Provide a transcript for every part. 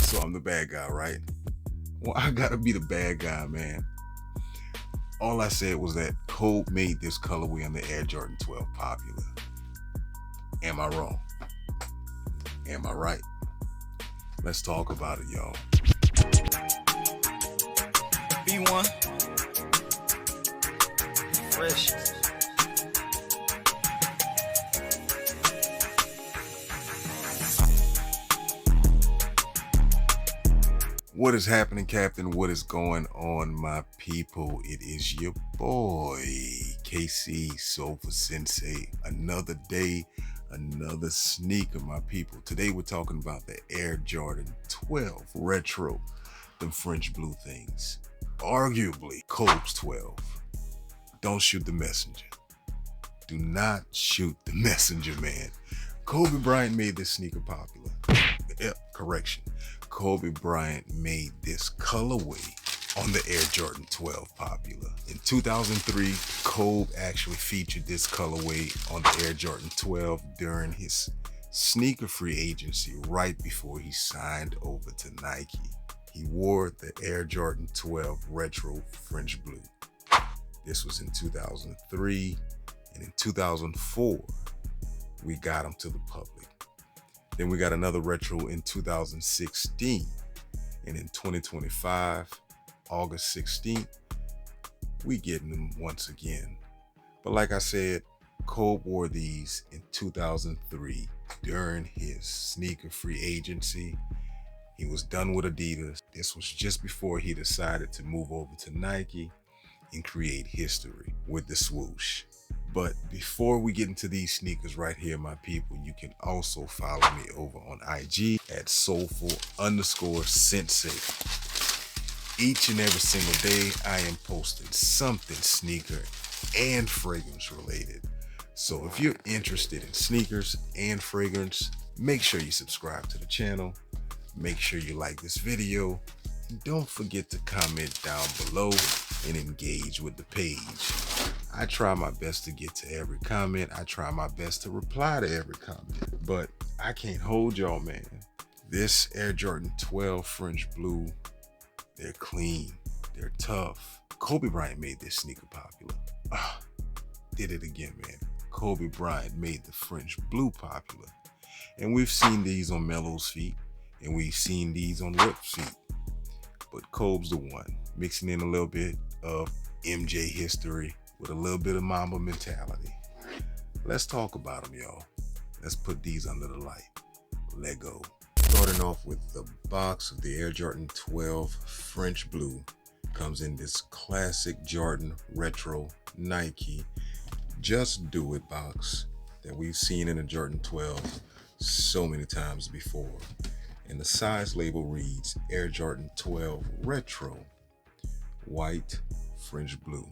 So I'm the bad guy, right? Well, I gotta be the bad guy, man. All I said was that Kobe made this colorway on the Air Jordan 12 popular. Am I wrong? Am I right? Let's talk about it, y'all. B1 Fresh. What is happening, Captain? What is going on, my people? It is your boy, KC Sofa Sensei. Another day, another sneaker, my people. Today we're talking about the Air Jordan 12 Retro, them French blue things. Arguably, Kobe's 12. Don't shoot the messenger. Do not shoot the messenger, man. Kobe Bryant made this sneaker popular. Correction. Kobe Bryant made this colorway on the Air Jordan 12 popular. In 2003, Kobe actually featured this colorway on the Air Jordan 12 during his sneaker free agency right before he signed over to Nike. He wore the Air Jordan 12 Retro French Blue. This was in 2003, and in 2004, we got him to the public. Then we got another retro in 2016, and in 2025, August 16th, we getting them once again. But like I said, Kobe wore these in 2003 during his sneaker free agency. He was done with Adidas. This was just before he decided to move over to Nike and create history with the swoosh. But before we get into these sneakers right here, my people, you can also follow me over on IG at soulful_sensei. Each and every single day, I am posting something sneaker and fragrance related. So if you're interested in sneakers and fragrance, make sure you subscribe to the channel. Make sure you like this video. And don't forget to comment down below and engage with the page. I try my best to get to every comment. I try my best to reply to every comment, but I can't hold y'all, man. This Air Jordan 12 French Blue, they're clean, they're tough. Kobe Bryant made this sneaker popular. Did it again, man. Kobe Bryant made the French Blue popular. And we've seen these on Melo's feet, and we've seen these on Rip's feet. But Kobe's the one, mixing in a little bit of MJ history with a little bit of Mamba mentality. Let's talk about them, y'all. Let's put these under the light. Let go. Starting off with the box of the Air Jordan 12 French Blue. Comes in this classic Jordan Retro Nike Just Do It box that we've seen in a Jordan 12 so many times before. And the size label reads Air Jordan 12 Retro, white, French blue.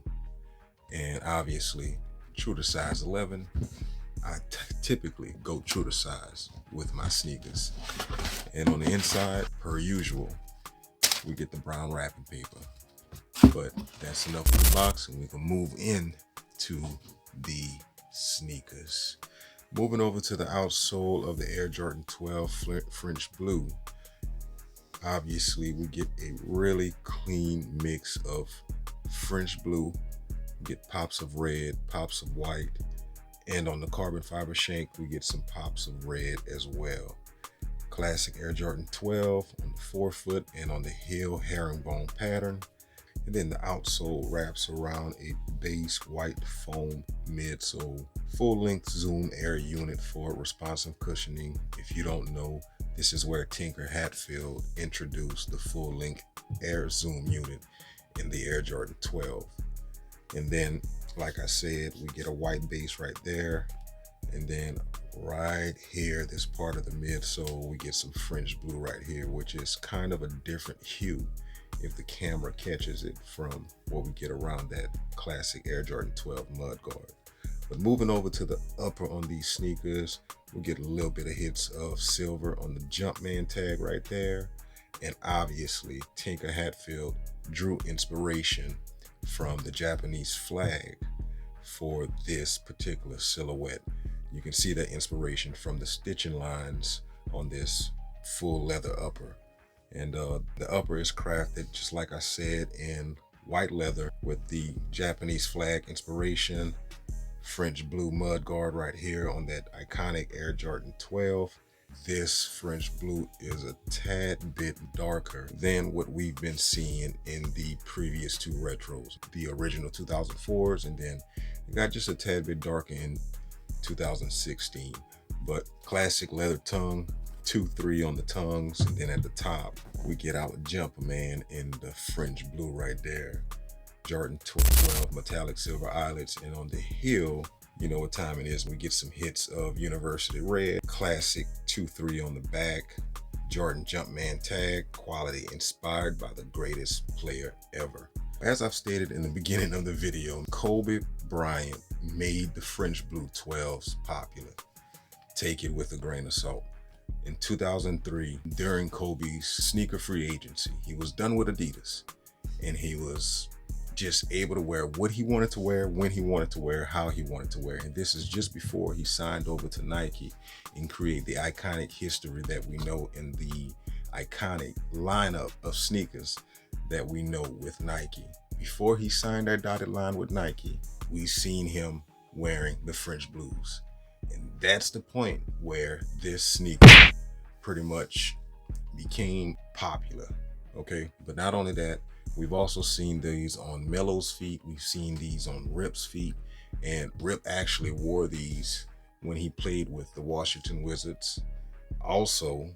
And obviously, true to size 11, I typically go true to size with my sneakers. And on the inside, per usual, we get the brown wrapping paper. But that's enough for the box, and we can move in to the sneakers. Moving over to the outsole of the Air Jordan 12 French Blue. Obviously, we get a really clean mix of French blue. We get pops of red, pops of white, and on the carbon fiber shank, we get some pops of red as well. Classic Air Jordan 12 on the forefoot and on the heel herringbone pattern. And then the outsole wraps around a base white foam midsole. Full-length Zoom Air unit for responsive cushioning. If you don't know, this is where Tinker Hatfield introduced the full-length Air Zoom unit in the Air Jordan 12. And then, like I said, we get a white base right there. And then right here, this part of the midsole, we get some French blue right here, which is kind of a different hue if the camera catches it from what we get around that classic Air Jordan 12 mudguard. But moving over to the upper on these sneakers, we get a little bit of hits of silver on the Jumpman tag right there. And obviously, Tinker Hatfield drew inspiration from the Japanese flag for this particular silhouette. You can see that inspiration from the stitching lines on this full leather upper. And the upper is crafted, just like I said, in white leather with the Japanese flag inspiration, French blue mud guard right here on that iconic Air Jordan 12. This French blue is a tad bit darker than what we've been seeing in the previous two retros, the original 2004s, and then it got just a tad bit darker in 2016. But classic leather tongue, 2-3 on the tongues, and then at the top we get our jumper man in the French blue right there. Jordan 12 metallic silver eyelets, and on the heel, you know what time it is, we get some hits of University Red, classic 2-3 on the back, Jordan Jumpman tag, quality inspired by the greatest player ever. As I've stated in the beginning of the video, Kobe Bryant made the French blue 12s popular. Take it with a grain of salt. In 2003, during Kobe's sneaker free agency, he was done with Adidas, and he was just able to wear what he wanted to wear, when he wanted to wear, how he wanted to wear. And this is just before he signed over to Nike and created the iconic history that we know in the iconic lineup of sneakers that we know with Nike. Before he signed that dotted line with Nike, we've seen him wearing the French blues. And that's the point where this sneaker pretty much became popular, okay? But not only that, we've also seen these on Melo's feet. We've seen these on Rip's feet. And Rip actually wore these when he played with the Washington Wizards. Also,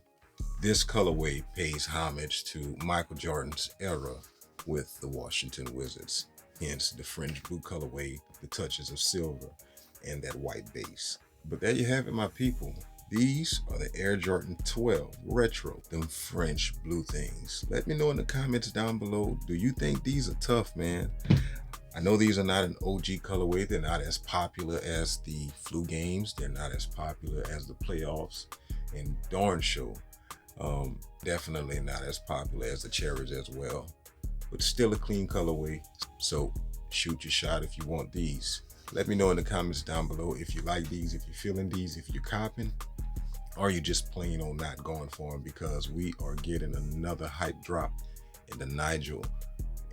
this colorway pays homage to Michael Jordan's era with the Washington Wizards. Hence the French blue colorway, the touches of silver, and that white base. But there you have it, my people. These are the Air Jordan 12 Retro, them French blue things. Let me know in the comments down below, do you think these are tough, man? I know these are not an OG colorway. They're not as popular as the flu games. They're not as popular as the playoffs, and darn sure, definitely not as popular as the cherries as well. But still a clean colorway. So shoot your shot if you want these. Let me know in the comments down below if you like these, if you're feeling these, if you're copping, or you're just plain on not going for them, because we are getting another hype drop in the Nigel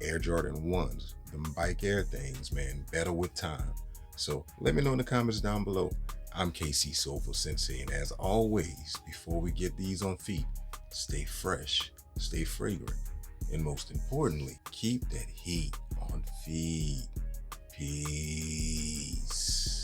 Air Jordan 1s. Them bike air things, man, better with time. So let me know in the comments down below. I'm KC Soulful Sensei, and as always, before we get these on feet, stay fresh, stay fragrant, and most importantly, keep that heat on feet. Peace.